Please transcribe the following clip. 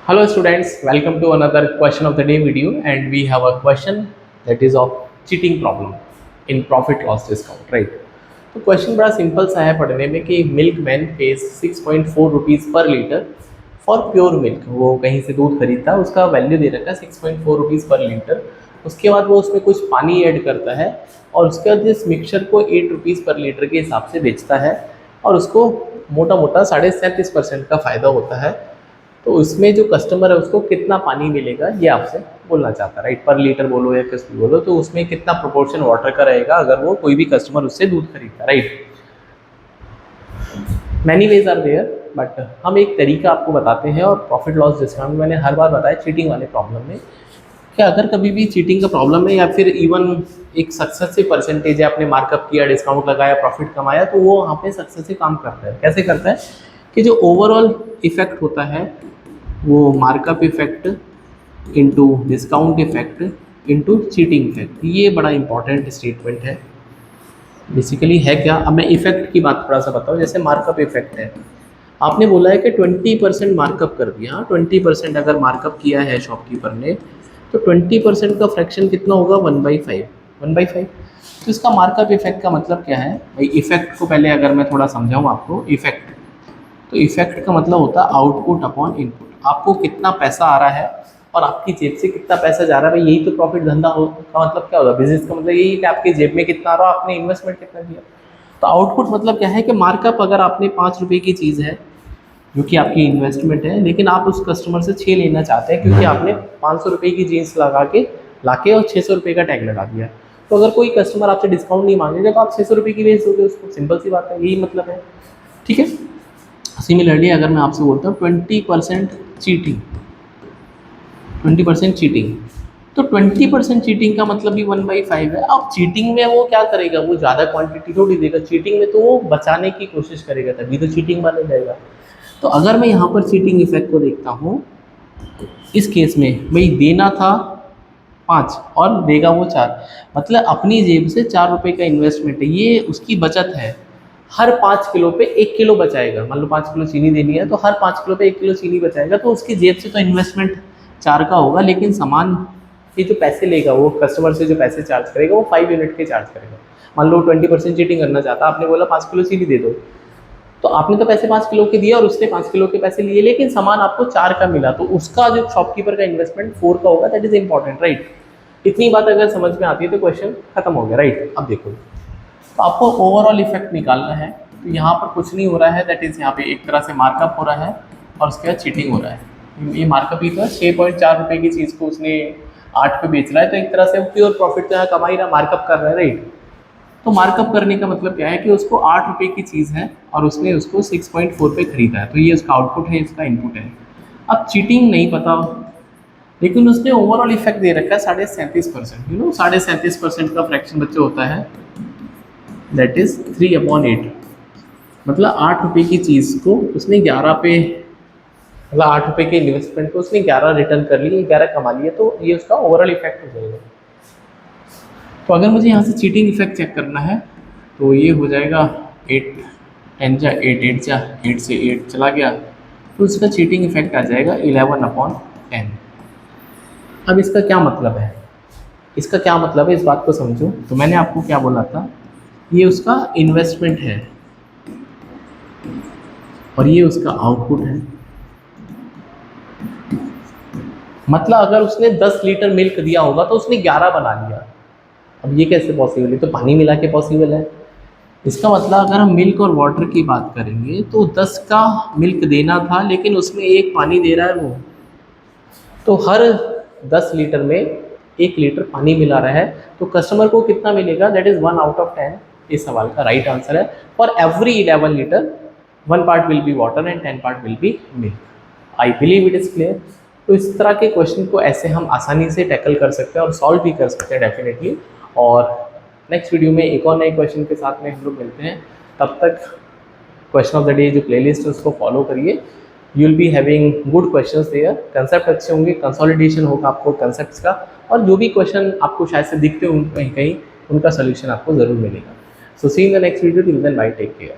Hello students, welcome to another question of the day video, and we have a question that is of cheating problem in profit loss discount, right? तो question बड़ा simple सा है पढ़ने में कि milk man page 6.4 rupees पर litre for pure milk. वो कहीं से दूध खरीदता है, उसका वैल्यू दे रखा है 6.4 रुपीज़ पर लीटर। उसके बाद वो उसमें कुछ पानी ऐड करता है और उसके बाद इस मिक्सचर को 8 रुपीज़ पर लीटर के हिसाब से बेचता है और उसको मोटा मोटा 37.5% का फ़ायदा होता है। तो उसमें जो कस्टमर है उसको कितना पानी मिलेगा ये आपसे बोलना चाहता है, राइट? पर लीटर बोलो या किस भी बोलो, तो उसमें कितना प्रोपोर्शन वाटर का रहेगा अगर वो कोई भी कस्टमर उससे दूध खरीदता है, right? Many ways are there, but हम एक तरीका आपको बताते हैं। और प्रॉफिट लॉस डिस्काउंट मैंने हर बार बताया चीटिंग वाले प्रॉब्लम में कि अगर कभी भी चीटिंग का प्रॉब्लम है या फिर इवन एक सक्सेसिव परसेंटेज है, आपने मार्कअप किया, डिस्काउंट लगाया, प्रॉफिट कमाया, तो वो वहाँ पे सक्सेसिव काम करता है। कैसे करता है कि जो ओवरऑल इफेक्ट होता है वो markup effect into discount effect into cheating effect, ये बड़ा इंपॉर्टेंट स्टेटमेंट है। बेसिकली है क्या, अब मैं इफेक्ट की बात थोड़ा सा बताऊँ। जैसे मार्कअप इफेक्ट है, आपने बोला है कि 20% मार्कअप कर दिया। 20% अगर मार्कअप किया है शॉपकीपर ने, तो 20% का फ्रैक्शन कितना होगा? 1/5। 1/5। तो इसका मार्कअप इफेक्ट का मतलब क्या है भाई? इफेक्ट को पहले अगर मैं थोड़ा समझाऊँ आपको, इफेक्ट, तो इफेक्ट का मतलब होता है आउटपुट अपॉन इनपुट। आपको कितना पैसा आ रहा है और आपकी जेब से कितना पैसा जा रहा है, भाई यही तो प्रॉफिट धंधा हो का मतलब क्या होगा? बिजनेस का मतलब यही है कि आपकी जेब में कितना आ रहा है, आपने इन्वेस्टमेंट कितना किया। तो आउटपुट मतलब क्या है कि मार्कअप, अगर आपने 5 रुपये की चीज़ है जो कि आपकी इन्वेस्टमेंट है, लेकिन आप उस कस्टमर से 6 लेना चाहते हैं क्योंकि आपने 500 रुपये की जीन्स लगा के लाके और 600 रुपये का टैग लगा दिया। तो अगर कोई कस्टमर आपसे डिस्काउंट नहीं मांगेगा तो आप 600 रुपये की बेच दोगे उसको। सिंपल सी बात है, यही मतलब है, ठीक है? सिमिलरली अगर मैं आपसे बोलता हूँ 20% चीटिंग, 20% चीटिंग, तो 20% चीटिंग का मतलब भी 1/5 है। अब चीटिंग में वो क्या करेगा? वो ज़्यादा क्वांटिटी थोड़ी देगा। चीटिंग में तो वो बचाने की कोशिश करेगा, तभी तो चीटिंग माना जाएगा। तो अगर मैं यहाँ पर चीटिंग इफेक्ट को देखता हूँ, इस केस में भाई देना था 5 और देगा वो 4, मतलब अपनी जेब से 4 रुपये का इन्वेस्टमेंट है, ये उसकी बचत है। हर 5 किलो पे 1 किलो बचाएगा। मान लो 5 किलो चीनी देनी है तो हर 5 किलो पे 1 किलो चीनी बचाएगा। तो उसकी जेब से तो इन्वेस्टमेंट 4 का होगा, लेकिन सामान के जो पैसे लेगा, वो कस्टमर से जो पैसे चार्ज करेगा वो 5 यूनिट के चार्ज करेगा। मान लो 20% चीटिंग करना चाहता, आपने बोला 5 किलो चीनी दे दो, तो आपने तो पैसे 5 किलो के दिए और उसने 5 किलो के पैसे लिए, लेकिन सामान आपको 4 का मिला, तो उसका जो शॉपकीपर का इन्वेस्टमेंट 4 का होगा। That is important, right? इतनी बात अगर समझ में आती है तो क्वेश्चन खत्म हो गया, राइट? अब देखो, तो आपको ओवरऑल इफेक्ट निकालना है। तो यहाँ पर कुछ नहीं हो रहा है, दैट इज़ यहाँ पे एक तरह से मार्कअप हो रहा है और उसके बाद चीटिंग हो रहा है। ये मार्कअप ही तो है, 6.4 रुपये की चीज़ को उसने 8 पे बेच रहा है, तो एक तरह से प्योर प्रॉफिट तो यहाँ कमा ही रहा, मार्कअप कर रहा है, राइट? तो मार्कअप करने का मतलब क्या है कि उसको 8 रुपये की चीज़ है और उसने उसको 6.4 पे खरीदा है, तो ये उसका आउटपुट है, इसका इनपुट है। अब चीटिंग नहीं पता, लेकिन उसने ओवरऑल इफेक्ट दे रखा है 37.5%। 37.5% का फ्रैक्शन बच्चे होता है, दैट इज 3/8। मतलब 8 रुपये की चीज़ को उसने 11 पे, मतलब 8 रुपये के इन्वेस्टमेंट को उसने 11 रिटर्न कर लिए, 11 कमा लिए, तो ये उसका ओवरऑल इफेक्ट हो जाएगा। तो अगर मुझे यहाँ से चीटिंग इफेक्ट चेक करना है तो ये हो जाएगा 8 10 जा 8 8 जा 8 से 8 चला गया, तो उसका चीटिंग इफेक्ट आ जाएगा 11/10। अब इसका क्या मतलब है? इसका क्या मतलब है, इस बात को समझो। तो मैंने आपको क्या बोला था, ये उसका इन्वेस्टमेंट है और ये उसका आउटपुट है। मतलब अगर उसने 10 लीटर मिल्क दिया होगा तो उसने 11 बना लिया। अब ये कैसे पॉसिबल है? तो पानी मिला के पॉसिबल है। इसका मतलब अगर हम मिल्क और वाटर की बात करेंगे तो 10 का मिल्क देना था, लेकिन उसमें 1 पानी दे रहा है वो, तो हर 10 लीटर में 1 लीटर पानी मिला रहा है, तो कस्टमर को कितना मिलेगा? That is 1/10। इस सवाल का राइट आंसर है, for every 11 litre 1 part will be water and 10 part will be milk. I believe it is clear. तो इस तरह के क्वेश्चन को ऐसे हम आसानी से टैकल कर सकते हैं और सॉल्व भी कर सकते हैं डेफिनेटली। और नेक्स्ट वीडियो में एक और नए क्वेश्चन के साथ में हम लोग मिलते हैं। तब तक क्वेश्चन ऑफ द डे जो प्लेलिस्ट है उसको फॉलो करिए। You will be having good questions there, concept अच्छे होंगे, कंसोलिडेशन होगा आपको कंसेप्ट्स का, और जो भी क्वेश्चन आपको शायद से दिखते हो कहीं कहीं, उनका सोल्यूशन आपको ज़रूर मिलेगा। So see in the next video, till then bye, take care.